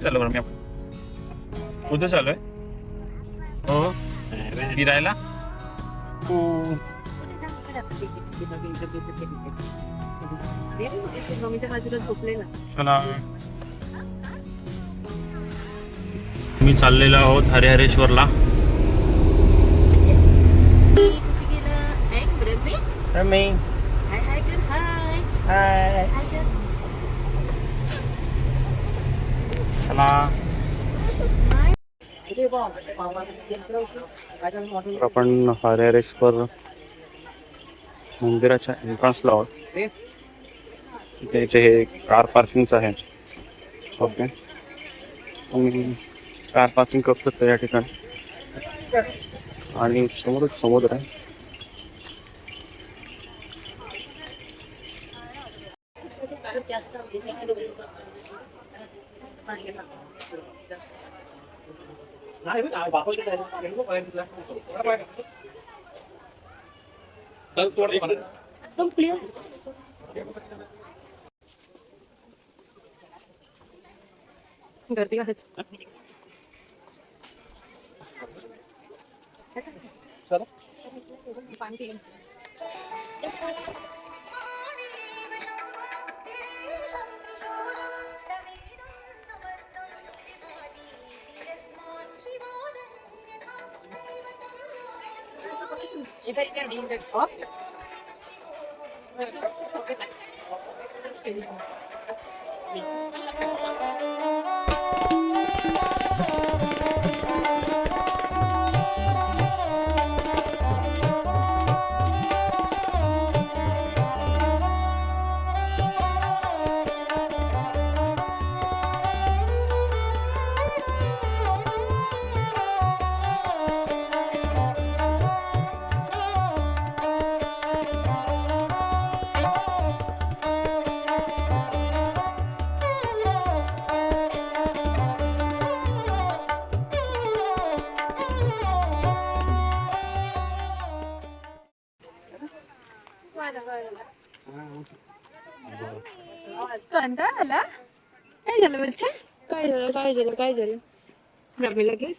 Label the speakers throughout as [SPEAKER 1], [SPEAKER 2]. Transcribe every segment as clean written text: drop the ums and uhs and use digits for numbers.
[SPEAKER 1] चाललो बरं मी आपण कुठं चालू आहे? हो फिरायला. चला मी चाललेलो आहोत हरिहरेश्वरला. चला आपण हरिहरेश्वर मंदिराच्या एंट्रन्सला आहोत. इथे हे कार पार्किंगचं आहे. ओके, कार पार्किंग करतो या ठिकाणी आणि समोरच समुद्र आहे.
[SPEAKER 2] गर्दी आहेच. कंटाळा आला? काय झालं बच्चा? काय झालं रमी लगेच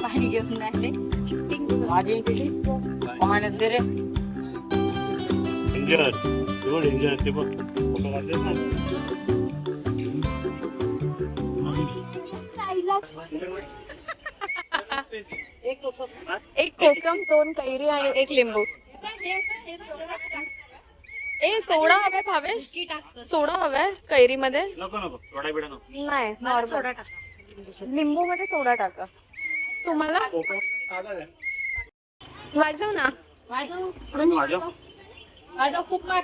[SPEAKER 2] पाणी घेऊन नाही एक कोकम 2 कैरी आणि 1 लिंबू. ए सोडा हवाय भावेश? सोडा हवाय कैरी मध्ये? नाही नॉर्मल. लिंबू मध्ये सोडा टाका. तुम्हाला वाजव ना. वाजव फुक मार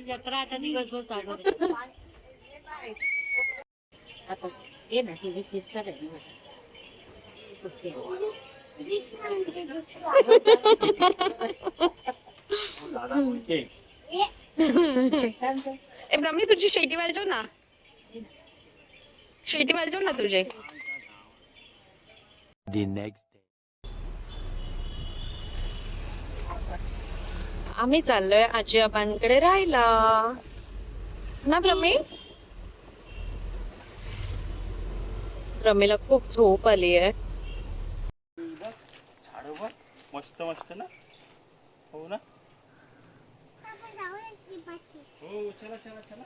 [SPEAKER 2] जत्रा आता दिवसभर चालू आता ये ना तुझी सिस्टर आहे. ब्रह्मी तुझी शेटी वाजव ना. शेटी वाजव ना तुझे. आम्ही चाललोय आजी आबांकडे राहायला ना ब्रह्मी. ब्रह्मीला खूप झोप आली आहे.
[SPEAKER 1] मस्त मस्त ना. हो ना. हो चला चला चला.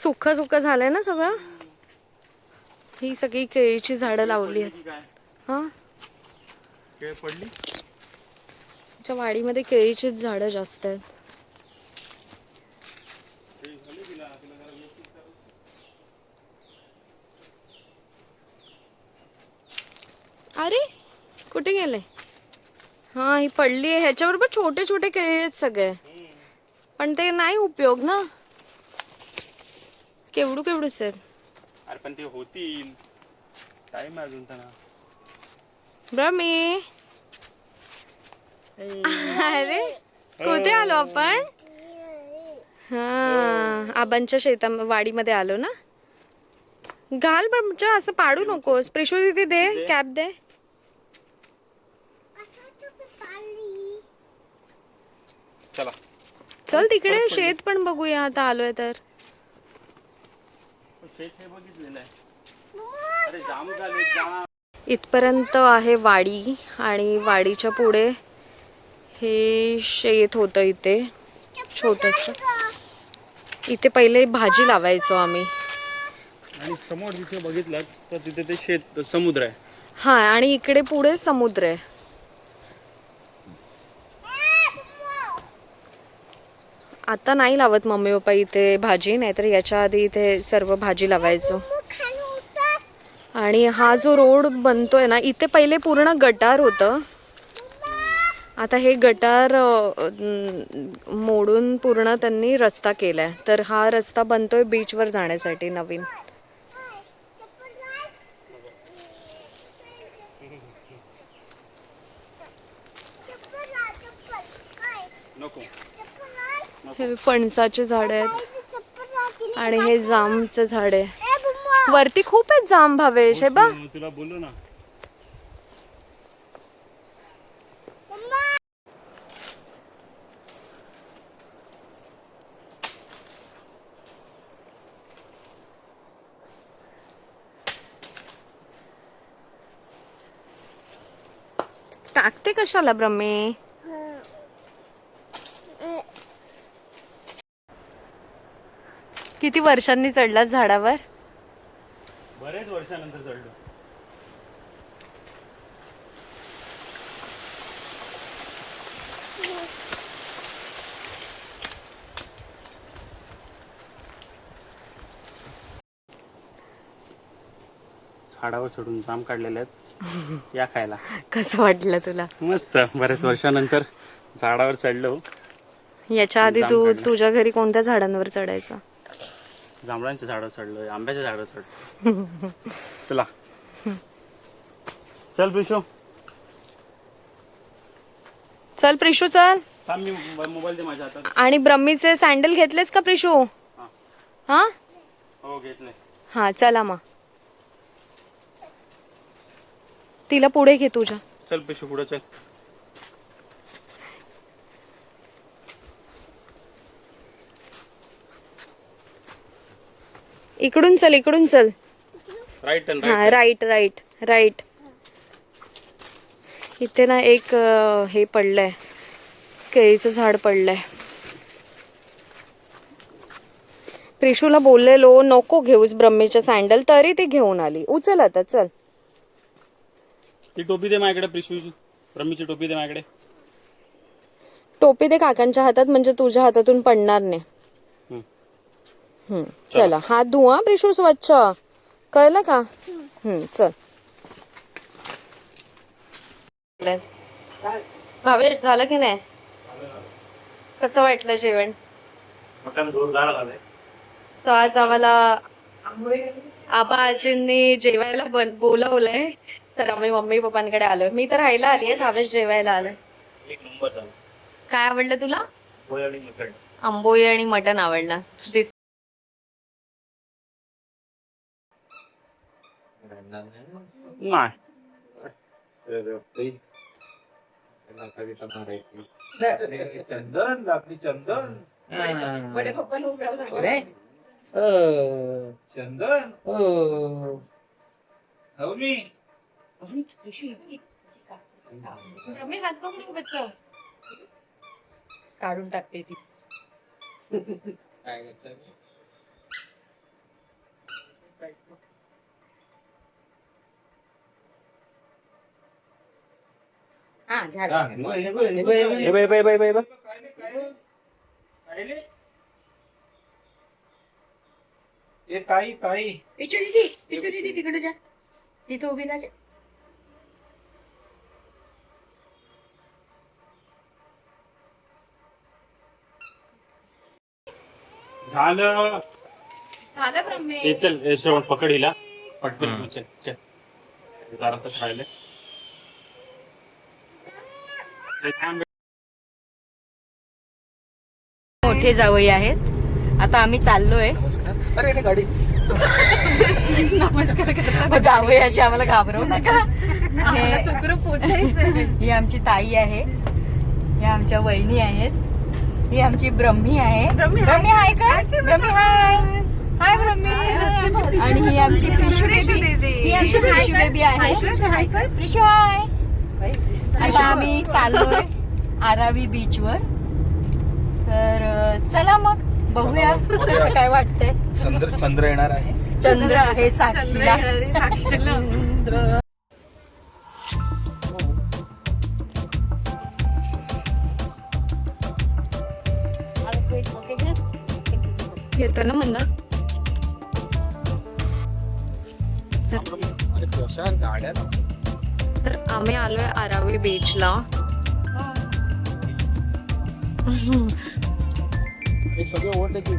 [SPEAKER 2] सुख सुख झालंय ना सगळं. ही सगळी केळीची झाडं लावली आहेत. हा,
[SPEAKER 1] केळ पडली.
[SPEAKER 2] आमच्या वाडीमध्ये केळीचीच झाडं जास्त आहेत. अरे कुठे गेले? हा, ही पडली आहे. ह्याच्याबरोबर छोटे छोटे केळी आहेत सगळे, पण ते नाही उपयोग ना. केवढूच आहेत.
[SPEAKER 1] अरे पण ते होतील, टाइम अजून त्यांना.
[SPEAKER 2] ब्रमी, अरे कुठे आलो आपण? हा, आबांच्या वाडीमध्ये आलो ना. घाल पण असं पाडू नकोस. प्रिशू दीदी दे, कॅप दे.
[SPEAKER 1] चला
[SPEAKER 2] चल तिकडे शेत पण बघूया आता आलोय तर.
[SPEAKER 1] शेत हे बघितलेलं आहे. अरे जाम झाले जाम.
[SPEAKER 2] इथपर्यंत आहे वाडी आणि वाडीच्या पुढे हे शेत होतं. इथे छोटस, इथे पहिले भाजी लावायचो आम्ही.
[SPEAKER 1] आणि समोर जिथे बघितलं तर तिथे ते शेत समुद्र आहे.
[SPEAKER 2] हा, आणि इकडे पुढे समुद्र आहे. आता नाही लावत मम्मी पप्पा इथे भाजी, नाहीतर याच्या आधी इथे सर्व भाजी लावायचो. आणि हा जो रोड बनतोय ना, इथे पहिले पूर्ण गटार होतं. आता हे गटार मोडून पूर्ण त्यांनी रस्ता केलाय. तर हा रस्ता बनतोय बीचवर जाण्यासाठी नवीन. हे फणसाचे झाड आहेत आणि हे जामचं झाड आहे. वरती खूप आहेत जाम भावेश. हे बा,
[SPEAKER 1] तुला बोललो ना.
[SPEAKER 2] टाकते कशाला ब्रह्मे? किती वर्षांनी चढलास झाडावर?
[SPEAKER 1] बरेच वर्षानंतर चढलो. झाडावर चढून जाम काढलेले आहेत. या खायला.
[SPEAKER 2] कसं वाटलं तुला?
[SPEAKER 1] मस्त. बरेच वर्षानंतर झाडावर चढलो.
[SPEAKER 2] याच्या आधी तू तुझ्या घरी कोणत्या झाडांवर चढायचा?
[SPEAKER 1] जांभळांच्या झाडावर चढलोय, आंब्याच्या झाडावर चढलो. चला चल प्रिशू.
[SPEAKER 2] चल प्रिशू चल.
[SPEAKER 1] मी मोबाईल दे माझ्या हातात.
[SPEAKER 2] आणि ब्रह्मीचे सँडल घेतलेस का प्रिशू? हा,
[SPEAKER 1] हो घेतले.
[SPEAKER 2] हा चला मग. तिला पुढे घे तुझ्या.
[SPEAKER 1] चल प्रिशू पुढे चल.
[SPEAKER 2] इकडून चल, इकडून चल.
[SPEAKER 1] Right turn.
[SPEAKER 2] हा, राईट राईट राईट. इथे ना एक हे पडलंय, केळीचं झाड पडलंय. प्रिशूला बोललेलो नको घेऊस ब्रह्मीच्या सँडल, तरी ती घेऊन आली. उचल आता चल.
[SPEAKER 1] ती टोपी दे माझ्याकडे प्रिशू. ब्रह्मीची टोपी दे माझ्याकडे.
[SPEAKER 2] टोपी दे काकांच्या हातात, म्हणजे तुझ्या हातातून पडणार नाही. चला हात धुवा प्रिशू स्वच्छ, कळलं का? चल. भावेश झालं की नाही? कसं वाटलं जेवण?
[SPEAKER 1] मटण जोरदार झालंय.
[SPEAKER 2] तर आज आम्हाला आबा आजींनी जेवायला बोलवलंय, तर आम्ही मम्मी पप्पांकडे आलोय. मी तर राहायला आलीये, भावेश जेवायला आलोय.
[SPEAKER 1] एक नंबर झालं.
[SPEAKER 2] काय आवडलं तुला?
[SPEAKER 1] आंबोळी आणि मटण.
[SPEAKER 2] आंबोळी आणि मटण आवडला.
[SPEAKER 1] नाही. चंदन आपली चंदन. चंदन
[SPEAKER 2] काढून टाकते ती.
[SPEAKER 3] हा झालं.
[SPEAKER 1] ताई ताई
[SPEAKER 3] पिचू दीदी, पिचू दीदी तिकडे जा, तिथे उभी राहा.
[SPEAKER 1] झालं.
[SPEAKER 2] झालं ब्रह्मे.
[SPEAKER 1] हे चल हे श्रवण पकड हिला पटकन चल चल जरासं राहिले. हे थांब.
[SPEAKER 3] मोठे जावई आहेत. आता आम्ही चाललोय.
[SPEAKER 1] अरे गाडी
[SPEAKER 2] नमस्कार करता.
[SPEAKER 3] जावई अशी आम्हाला घाबरवू नका.
[SPEAKER 2] आम्हाला सुखरूप पोचायचंय.
[SPEAKER 3] ही आमची ताई आहे, ह्या आमच्या वहिनी आहेत, ही आमची ब्रह्मी आहे. ब्रह्मी हाय का? ब्रह्मी हाय. हाय ब्रह्मी. आणि ही आमची प्रिशू बेबी. ही आमची प्रिशू बेबी आहे. प्रिशू हाय. आता आम्ही चाललोय आरावी बीच वर. तर चला मग बघूया कसं काय वाटतंय.
[SPEAKER 1] चंद्र येणार आहे.
[SPEAKER 3] चंद्र आहे साक्षीला.
[SPEAKER 2] येतो ना म्हणलं.
[SPEAKER 1] गाड्या
[SPEAKER 2] तर आम्ही आलोय आरावी बीचला.
[SPEAKER 1] हे सगळे ओढले की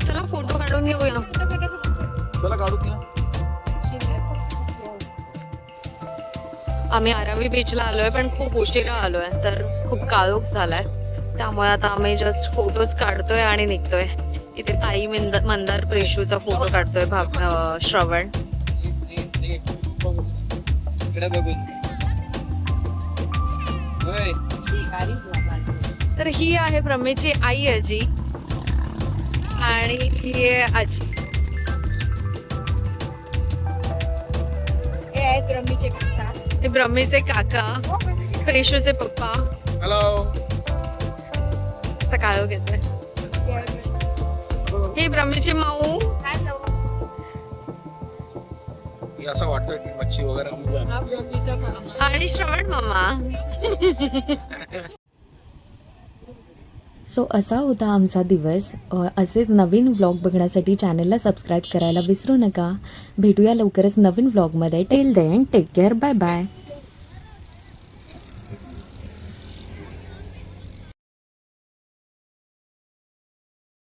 [SPEAKER 2] चला फोटो काढून घेऊया.
[SPEAKER 1] चला काढू घ्या.
[SPEAKER 2] आम्ही आरावी बीचला आलोय पण खूप उशिरा आलोय, तर खूप काळोख झालाय. त्यामुळे आता आम्ही जस्ट फोटोज काढतोय आणि निघतोय. इथे ताई मंदार प्रेशूचा फोटो काढतोय श्रवण.
[SPEAKER 1] इकडे बघून.
[SPEAKER 2] तर ही आहे ब्रह्मेची आई आजी आणि ही आहे आजी.
[SPEAKER 3] हे आहेत ब्रह्मीचे काका.
[SPEAKER 2] हे ब्रह्मेचे काका, प्रेशूचे पप्पा.
[SPEAKER 1] हॅलो.
[SPEAKER 2] असं काळो घेतोय. हे ब्रह्मेची माऊ
[SPEAKER 1] असं वाटतं की मच्छी वगैरे.
[SPEAKER 2] आणि श्रवण मामा.
[SPEAKER 4] सो असा होता आमचा दिवस. असेच नवीन व्लॉग बघण्यासाठी चॅनलला सबस्क्राईब करायला विसरू नका. भेटूया लवकरच नवीन व्लॉगमध्ये. Till then take care. Bye bye.